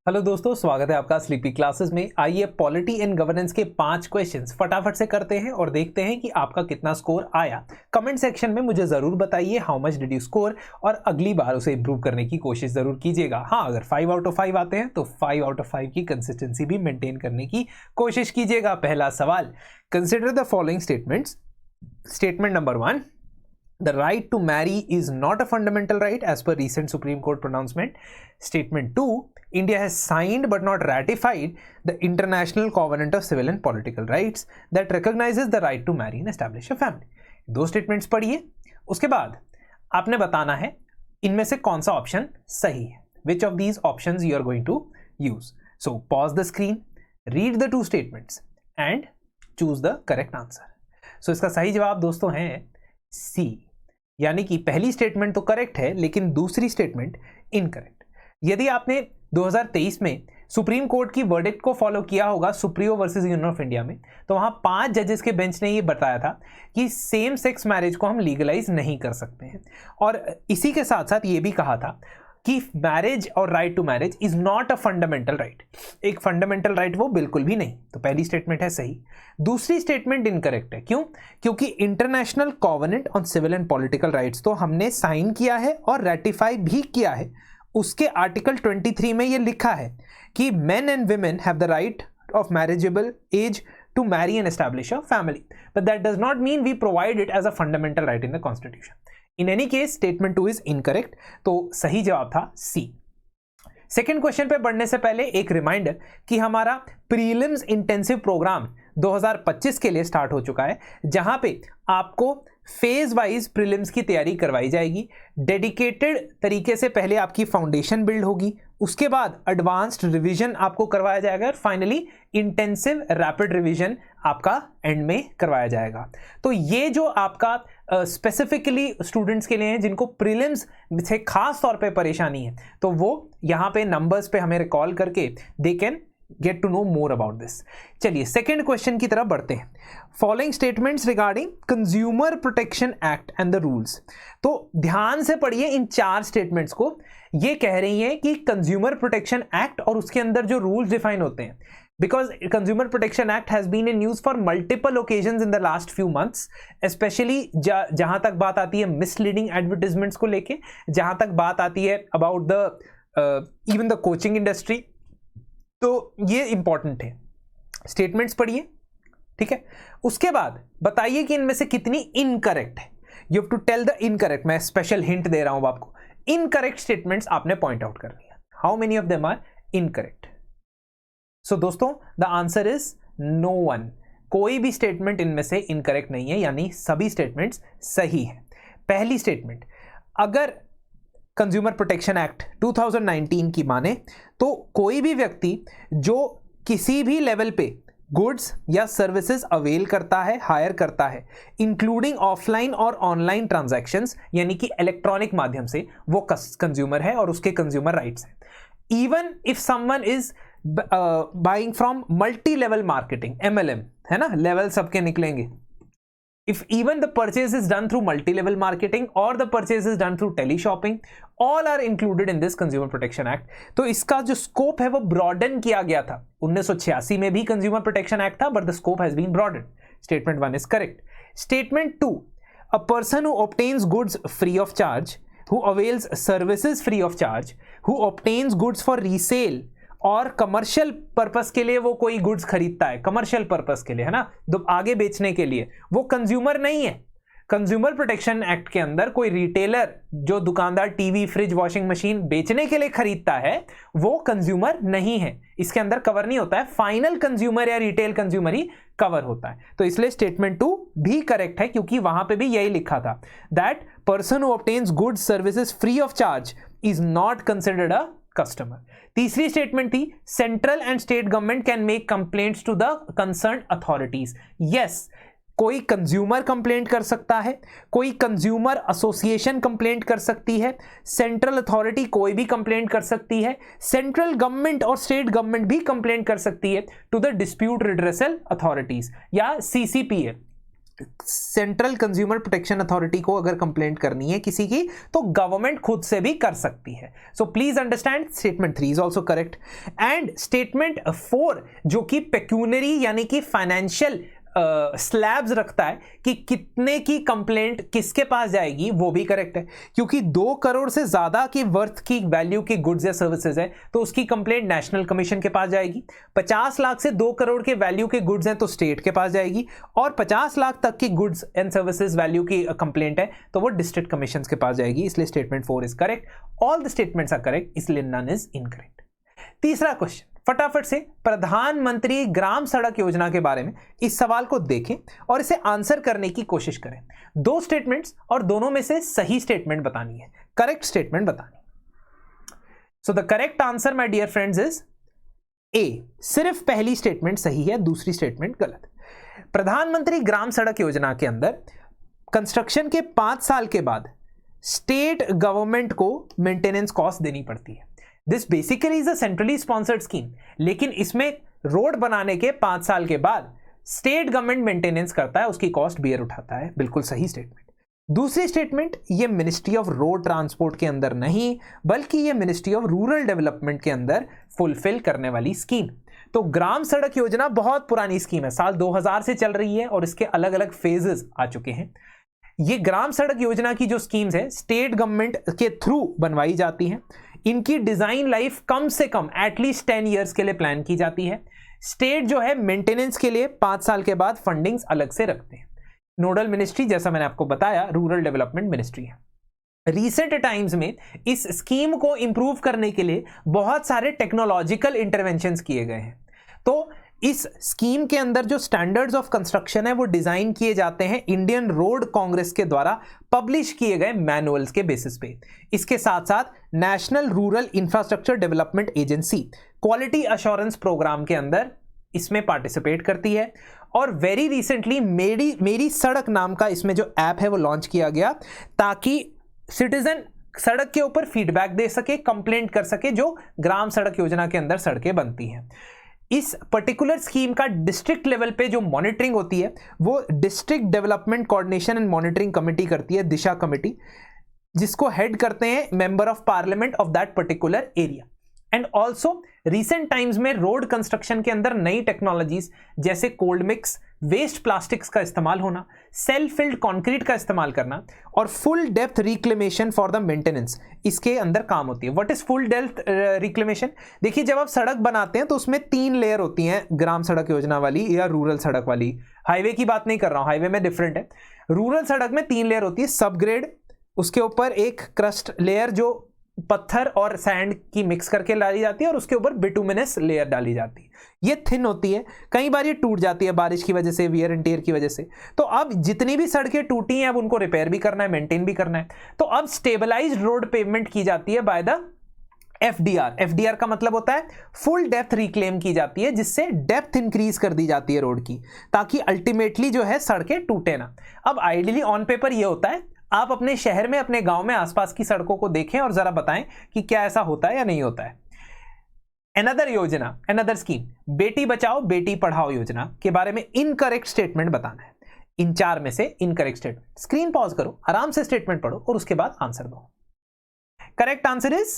Hello दोस्तों, स्वागत है आपका स्लीपी क्लासेस में। आइए पॉलिटी एंड गवर्नेंस के 5 क्वेश्चंस फटाफट से करते हैं और देखते हैं कि आपका कितना स्कोर आया। कमेंट सेक्शन में मुझे जरूर बताइए how much did you score, और अगली बार उसे इंप्रूव करने की कोशिश जरूर कीजिएगा। हाँ, अगर 5 आउट ऑफ 5 आते हैं तो 5 आउट ऑफ 5 की कंसिस्टेंसी भी मेंटेन करने की कोशिश कीजिएगा। पहला सवाल, consider the following statements. Statement number 1, the right to marry is not a fundamental right as per recent Supreme Court pronouncement. Statement 2, India has signed but not ratified the International Covenant of Civil and Political Rights that recognizes the right to marry and establish a family. दो statements पढ़िए, उसके बाद आपने बताना है इनमें से कौन सा ऑप्शन सही है। Which of these options you are going to use? So pause the screen, read the two statements and choose the correct answer. So इसका सही जवाब दोस्तों है C, यानी कि पहली स्टेटमेंट तो करेक्ट है लेकिन दूसरी स्टेटमेंट इनकरेक्ट। यदि आपने 2023 में सुप्रीम कोर्ट की वर्डिक्ट को फॉलो किया होगा Supriyo versus union of India में, तो वहां 5 जजेस के बेंच ने ये बताया था कि सेम सेक्स मैरिज को हम लीगलाइज नहीं कर सकते हैं, और इसी के साथ साथ ये भी कहा था कि मैरिज और right to marriage is not a fundamental right. एक फंडामेंटल राइट वो बिल्कुल भी नहीं। तो पहली स्टेटमेंट है सही, दूसरी स्टेटमेंट इनकरेक्ट है। क्यों? क्योंकि international covenant on civil and political rights तो हमने साइन किया है और रेटिफाई भी किया है। उसके आर्टिकल 23 में ये लिखा है कि main and women have the right of marriageable age to marry and establish a family, but that does not mean we provide it as a fundamental right in the constitution. In any case, statement 2 is incorrect. तो सही जवाब था C. Second question पे बढ़ने से पहले एक reminder कि हमारा प्रीलिम्स इंटेंसिव प्रोग्राम 2025 के लिए स्टार्ट हो चुका है, जहां पे आपको फेज वाइज प्रीलिम्स की तैयारी करवाई जाएगी। डेडिकेटेड तरीके से पहले आपकी फाउंडेशन बिल्ड होगी, उसके बाद एडवांस्ड रिवीजन आपको करवाया जाएगा और फाइनली इंटेंसिव रैपिड रिवीजन आपका एंड में करवाया जाएगा। तो ये जो आपका स्पेसिफिकली स्टूडेंट्स के लिए है जिनको प्रीलिम्स से खास तौर पे परेशानी है, तो वो यहाँ पे नंबर्स पे हमें रिकॉल करके they can get to know more about this. चलिए सेकेंड क्वेश्चन की तरफ बढ़ते हैं। Following statements regarding consumer protection act and the rules. तो ध्यान से पढ़िए इन 4 स्टेटमेंट्स को। ये कह रही है कि कंज्यूमर प्रोटेक्शन एक्ट और उसके अंदर जो रूल्स डिफाइन होते हैं, because consumer protection act has been in use for multiple occasions in the last few months, especially जहां तक बात आती है misleading advertisements को लेके, जहां तक बात आती है about the even the coaching industry, तो ये इंपॉर्टेंट है। स्टेटमेंट्स पढ़िए, ठीक है। उसके बाद बताइए कि इनमें से कितनी इनकरेक्ट है। You have to tell the incorrect. मैं स्पेशल हिंट दे रहा हूं आपको। इनकरेक्ट स्टेटमेंट्स आपने पॉइंट आउट करनी है। How many of them are incorrect? So दोस्तों the answer is no one. कोई भी स्टेटमेंट इनमें से इनकरेक्ट नहीं है, यानी सभी स्टेटमेंट्स सही है। पहली स्टेटमेंट, अगर कंज्यूमर प्रोटेक्शन एक्ट 2019 की माने तो कोई भी व्यक्ति जो किसी भी लेवल पे गुड्स या सर्विसेज अवेल करता है, हायर करता है, इंक्लूडिंग ऑफलाइन और ऑनलाइन ट्रांजैक्शंस, यानी कि इलेक्ट्रॉनिक माध्यम से, वो कंज्यूमर है और उसके कंज्यूमर राइट्स हैं। Even if someone is buying from multi level marketing, MLM, है ना, लेवल सबके निकलेंगे। If even the purchase is done through multi-level marketing or the purchase is done through tele-shopping, all are included in this Consumer Protection Act. तो इसका जो scope है वो broaden किया गया था। 1986 में भी कंज्यूमर प्रोटेक्शन एक्ट था, but the scope has been broadened. Statement 1 is correct. Statement 2, a person who obtains goods free of charge, who avails services free of charge, who obtains goods for resale और commercial purpose के लिए वो कोई goods खरीदता है, commercial purpose के लिए, है ना, तो आगे बेचने के लिए, वो कंज्यूमर नहीं है। कंज्यूमर प्रोटेक्शन एक्ट के अंदर कोई रिटेलर जो दुकानदार टीवी, फ्रिज, वॉशिंग मशीन बेचने के लिए खरीदता है, वो कंज्यूमर नहीं है, इसके अंदर कवर नहीं होता है। फाइनल कंज्यूमर या रिटेल कंज्यूमर ही कवर होता है। तो इसलिए स्टेटमेंट 2 भी करेक्ट है, क्योंकि वहां पे भी यही लिखा था that person who obtains goods services free of charge is not considered a customer. तीसरी स्टेटमेंट थी central and state government can make complaints to the concern authorities. Yes, कोई कंज्यूमर कंप्लेंट कर सकता है, कोई कंज्यूमर एसोसिएशन कंप्लेंट कर सकती है, सेंट्रल अथॉरिटी कोई भी कंप्लेंट कर सकती है, सेंट्रल गवर्नमेंट और स्टेट गवर्नमेंट भी कंप्लेंट कर सकती है to the dispute redressal authorities या CCPA, central consumer protection authority को अगर कंप्लेंट करनी है किसी की तो गवर्नमेंट खुद से भी कर सकती है. So please understand statement 3 is also correct. And statement 4 जो कि पेक्यूनरी यानी कि फाइनेंशियल स्लैब्स रखता है कि कितने की कंप्लेंट किसके पास जाएगी, वो भी करेक्ट है. क्योंकि 2 करोड़ से ज्यादा की वर्थ की वैल्यू की गुड्स या सर्विसेज है तो उसकी कंप्लेंट नेशनल कमीशन के पास जाएगी. 50 लाख से 2 करोड़ के वैल्यू के गुड्स हैं तो स्टेट के पास जाएगी. और 50 लाख तक की गुड्स एंड सर्विसेज वैल्यू की कंप्लेंट है तो वो डिस्ट्रिक्ट कमीशन के पास जाएगी. इसलिए statement 4 is correct. All the statements are correct, इसलिए नन इज इनकरेक्ट. तीसरा क्वेश्चन फटाफट से प्रधानमंत्री ग्राम सड़क योजना के बारे में इस सवाल को देखें और इसे आंसर करने की कोशिश करें. 2 स्टेटमेंट्स और दोनों में से सही स्टेटमेंट बतानी है, करेक्ट स्टेटमेंट बतानी. So the correct answer my dear friends is A. सिर्फ पहली स्टेटमेंट सही है, दूसरी स्टेटमेंट गलत. प्रधानमंत्री ग्राम सड़क योजना के अंदर कंस्ट्रक्शन के 5 साल के बाद स्टेट गवर्नमेंट को मेंटेनेंस कॉस्ट देनी पड़ती है. This basically is a centrally sponsored scheme, लेकिन इसमें रोड बनाने के 5 साल के बाद स्टेट गवर्नमेंट मेंटेनेंस करता है, उसकी कॉस्ट बियर उठाता है. बिल्कुल सही स्टेटमेंट. दूसरी स्टेटमेंट, ये मिनिस्ट्री ऑफ रोड ट्रांसपोर्ट के अंदर नहीं बल्कि ये मिनिस्ट्री ऑफ रूरल डेवलपमेंट के अंदर फुलफिल करने वाली स्कीम. तो ग्राम सड़क योजना बहुत पुरानी स्कीम है, साल 2000 से चल रही है और इसके अलग अलग फेजेस आ चुके हैं. ये ग्राम सड़क योजना की जो स्कीम्स है स्टेट गवर्नमेंट के थ्रू बनवाई जाती हैं. इनकी डिजाइन लाइफ कम से कम एटलीस्ट 10 ईयर्स के लिए प्लान की जाती है. स्टेट जो है मेंटेनेंस के लिए 5 साल के बाद फंडिंग्स अलग से रखते हैं. नोडल मिनिस्ट्री जैसा मैंने आपको बताया रूरल डेवलपमेंट मिनिस्ट्री है. रिसेंट टाइम्स में इस स्कीम को इंप्रूव करने के लिए बहुत सारे टेक्नोलॉजिकल इंटरवेंशंस किए गए हैं. तो इस स्कीम के अंदर जो स्टैंडर्ड्स ऑफ कंस्ट्रक्शन है वो डिजाइन किए जाते हैं इंडियन रोड कांग्रेस के द्वारा पब्लिश किए गए मैनुअल्स के बेसिस पे. इसके साथ साथ national rural infrastructure development agency quality assurance programme के अंदर इसमें पार्टिसिपेट करती है. और वेरी रिसेंटली मेरी सड़क नाम का इसमें जो ऐप है वो लॉन्च किया गया ताकि सिटीजन सड़क के ऊपर फीडबैक दे सके, कंप्लेंट कर सके जो ग्राम सड़क योजना के अंदर सड़कें बनती हैं. इस पर्टिकुलर स्कीम का डिस्ट्रिक्ट लेवल पे जो मॉनिटरिंग होती है वो district development coordination and monitoring committee करती है, दिशा कमेटी, जिसको हेड करते हैं member of parliament of that particular area. And also recent times में रोड कंस्ट्रक्शन के अंदर नई टेक्नोलॉजीज जैसे कोल्ड मिक्स, वेस्ट प्लास्टिक्स का इस्तेमाल होना, सेल्फ फिल्ड कंक्रीट का इस्तेमाल करना और full depth reclamation for the maintenance इसके अंदर काम होती है. What is full depth reclamation? देखिए जब आप सड़क बनाते हैं तो उसमें 3 लेयर होती हैं, ग्राम सड़क योजना वाली या रूरल सड़क वाली. हाईवे की बात नहीं कर रहा हूं, हाईवे में डिफरेंट है. रूरल सड़क में 3 लेयर होती है. सब ग्रेड, उसके ऊपर एक क्रस्ट लेयर जो पत्थर और सैंड की मिक्स करके डाली जाती है और उसके ऊपर बिटुमिनस लेयर डाली जाती है. ये थिन होती है, कई बार ये टूट जाती है बारिश की वजह से, वियर एंड टियर की वजह से. तो अब जितनी भी सड़कें टूटी हैं अब उनको रिपेयर भी करना है, मेंटेन भी करना है. तो अब स्टेबलाइज्ड रोड पेवमेंट की जाती है बाय द एफडीआर. एफडीआर का मतलब होता है फुल डेप्थ रिक्लेम की जाती है, जिससे डेप्थ इंक्रीज कर दी जाती है रोड की ताकि अल्टीमेटली जो है सड़कें टूटे ना. अब आइडियली ऑन पेपर ये होता है, आप अपने शहर में, अपने गांव में आसपास की सड़कों को देखें और जरा बताएं कि क्या ऐसा होता है या नहीं होता है. अनदर योजना, अनदर स्कीम, बेटी बचाओ बेटी पढ़ाओ योजना के बारे में इनकरेक्ट स्टेटमेंट बताना है. इन 4 में से इनकरेक्ट स्टेटमेंट. स्क्रीन पॉज करो, आराम से स्टेटमेंट पढ़ो और उसके बाद आंसर दो. Correct answer is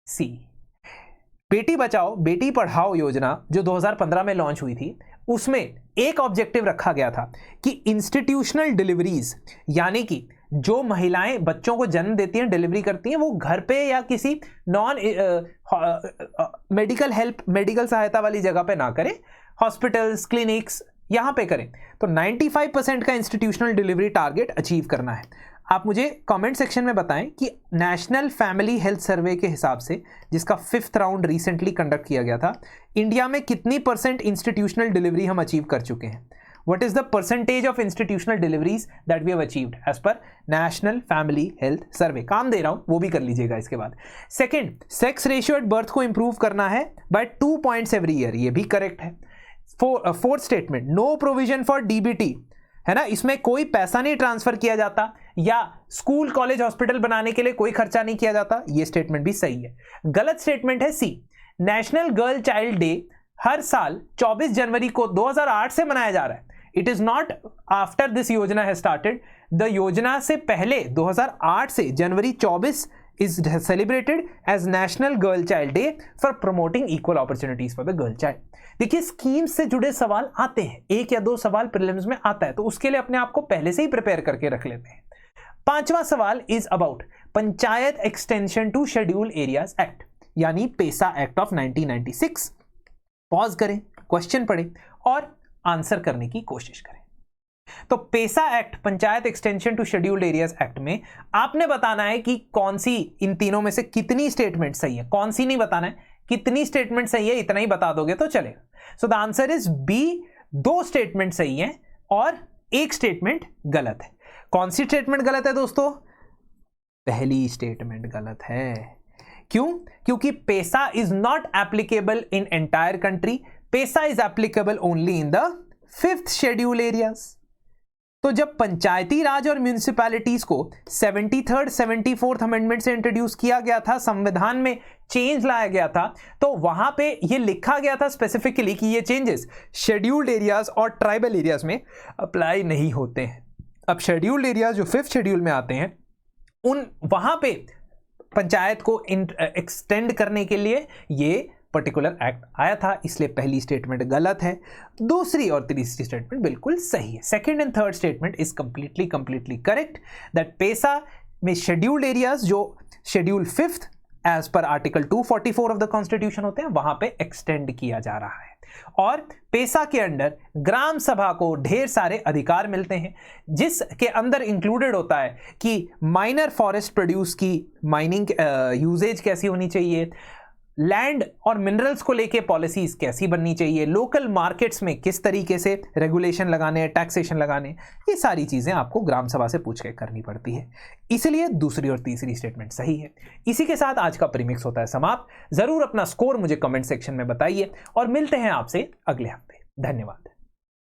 C. बेटी बचाओ बेटी पढ़ाओ योजना जो 2015 में लॉन्च हुई थी उसमें एक ऑब्जेक्टिव रखा गया था कि इंस्टीट्यूशनल डिलीवरीज यानी कि जो महिलाएं बच्चों को जन्म देती हैं, डिलीवरी करती हैं, वो घर पे या किसी नॉन मेडिकल सहायता वाली जगह पे ना करें, हॉस्पिटल्स, क्लिनिक्स यहां पे करें. तो 95% का इंस्टीट्यूशनल डिलीवरी टारगेट अचीव करना है. आप मुझे कमेंट सेक्शन में बताएं कि नेशनल फैमिली हेल्थ सर्वे के हिसाब से, जिसका 5th राउंड रिसेंटली कंडक्ट किया गया था, इंडिया में कितनी % इंस्टीट्यूशनल डिलीवरी हम अचीव कर चुके हैं. What is the percentage of institutional deliveries that we have achieved as per national family health survey. काम दे रहा हूं, वो भी कर लीजिएगा इसके बाद. Second, sex ratio at birth को इंप्रूव करना है बाय 2 पॉइंट्स एवरी ईयर, ये भी करेक्ट है. Fourth statement, no provision for DBT, है ना, इसमें कोई पैसा नहीं ट्रांसफर किया जाता या स्कूल कॉलेज हॉस्पिटल बनाने के लिए कोई खर्चा नहीं किया जाता, ये स्टेटमेंट भी सही है. गलत स्टेटमेंट है सी. नेशनल गर्ल चाइल्ड डे हर साल 24 जनवरी को 2008 से मनाया जा रहा है, it is not after this योजना है स्टार्टेड, द योजना से पहले 2008 से जनवरी 24 is celebrated as National Girl Child Day for promoting equal opportunities for the girl child. देखिए स्कीम से जुड़े सवाल आते हैं, एक या दो सवाल प्रीलिम्स में आता है, तो उसके लिए अपने आप को पहले से ही प्रिपेयर करके रख लेते हैं। पांचवा सवाल is about Panchayat extension to schedule areas act, यानी पेसा एक्ट ऑफ 1996। पॉज करें, क्वेश्चन पढ़ें और आंसर करने की कोशिश करें। तो PESA act, Panchayat extension to scheduled areas act में आपने बताना है कि कौन सी इन तीनों में से कितनी स्टेटमेंट सही है, कौन सी नहीं बताना है, कितनी स्टेटमेंट सही है, इतना ही बता दोगे तो चलेगा। So the answer is B, 2 statement सही है और 1 स्टेटमेंट गलत है। कौन सी स्टेटमेंट गलत है दोस्तों? पहली स्टेटमेंट गलत है। क्यों? क्योंकि PESA is not applicable in entire country, PESA is applicable only in the 5th schedule areas. तो जब पंचायती राज और म्यूनिसिपैलिटीज को 73rd 74th अमेंडमेंट से इंट्रोड्यूस किया गया था, संविधान में चेंज लाया गया था, तो वहां पे ये लिखा गया था स्पेसिफिकली कि ये चेंजेस शेड्यूल्ड एरियाज और ट्राइबल एरियाज में अप्लाई नहीं होते हैं। अब शेड्यूल्ड एरियाज जो 5th शेड्यूल में आते हैं, उन वहां पे पंचायत को एक्सटेंड करने के लिए ये पर्टिकुलर एक्ट आया था, इसलिए पहली स्टेटमेंट गलत है, दूसरी और तीसरी स्टेटमेंट बिल्कुल सही है। Second and third statement is completely correct, that PESA में शेड्यूल्ड एरियाज जो schedule 5th as per article 244 of the constitution होते हैं, वहां पे एक्सटेंड किया जा रहा है। और पेसा के अंडर ग्राम सभा को ढेर सारे अधिकार मिलते हैं, जिसके अंदर इंक्लूडेड होता है कि माइनर फॉरेस्ट प्रोड्यूस की माइनिंग यूजेज कैसी होनी चाहिए, लैंड और मिनरल्स को लेके पॉलिसीज कैसी बननी चाहिए, लोकल मार्केट्स में किस तरीके से रेगुलेशन लगाने, टैक्सेशन लगाने, ये सारी चीजें आपको ग्राम सभा से पूछ के करनी पड़ती है। इसलिए दूसरी और तीसरी स्टेटमेंट सही है। इसी के साथ आज का प्रीमिक्स होता है समाप्त। जरूर अपना स्कोर मुझे कमेंट सेक्शन में बताइए और मिलते हैं आपसे अगले हफ्ते। धन्यवाद।